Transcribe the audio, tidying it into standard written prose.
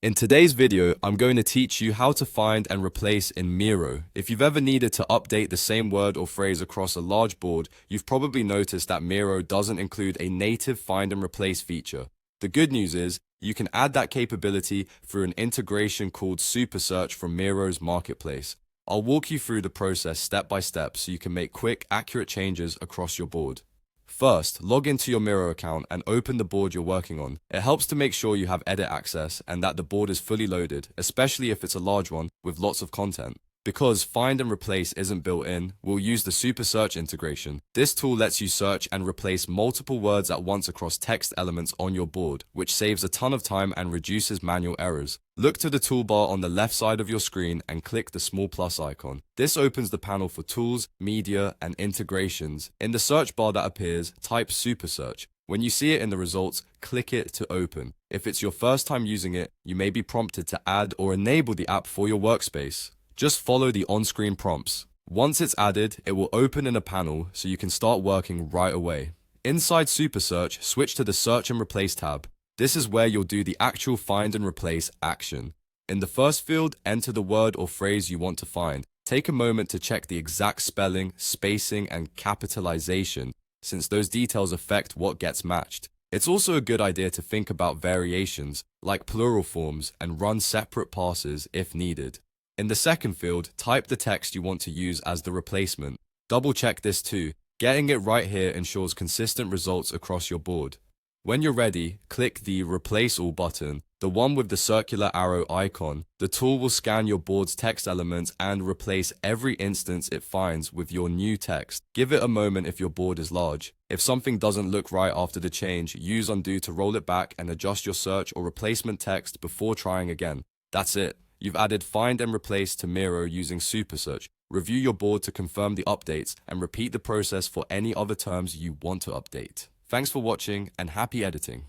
In today's video, I'm going to teach you how to find and replace in Miro. If you've ever needed to update the same word or phrase across a large board, you've probably noticed that Miro doesn't include a native find and replace feature. The good news is, you can add that capability through an integration called Super Search from Miro's marketplace. I'll walk you through the process step by step so you can make quick, accurate changes across your board. First, log into your Miro account and open the board you're working on. It helps to make sure you have edit access and that the board is fully loaded, especially if it's a large one with lots of content. Because find and replace isn't built in, we'll use the Super Search integration. This tool lets you search and replace multiple words at once across text elements on your board, which saves a ton of time and reduces manual errors. Look to the toolbar on the left side of your screen and click the small plus icon. This opens the panel for tools, media, and integrations. In the search bar that appears, type Super Search. When you see it in the results, click it to open. If it's your first time using it, you may be prompted to add or enable the app for your workspace. Just follow the on-screen prompts. Once it's added, it will open in a panel so you can start working right away. Inside Super Search, switch to the Search and Replace tab. This is where you'll do the actual find and replace action. In the first field, enter the word or phrase you want to find. Take a moment to check the exact spelling, spacing, and capitalization, since those details affect what gets matched. It's also a good idea to think about variations, like plural forms, and run separate passes if needed. In the second field, type the text you want to use as the replacement. Double check this too. Getting it right here ensures consistent results across your board. When you're ready, click the Replace All button, the one with the circular arrow icon. The tool will scan your board's text elements and replace every instance it finds with your new text. Give it a moment if your board is large. If something doesn't look right after the change, use undo to roll it back and adjust your search or replacement text before trying again. That's it. You've added find and replace to Miro using Super Search. Review your board to confirm the updates and repeat the process for any other terms you want to update. Thanks for watching and happy editing.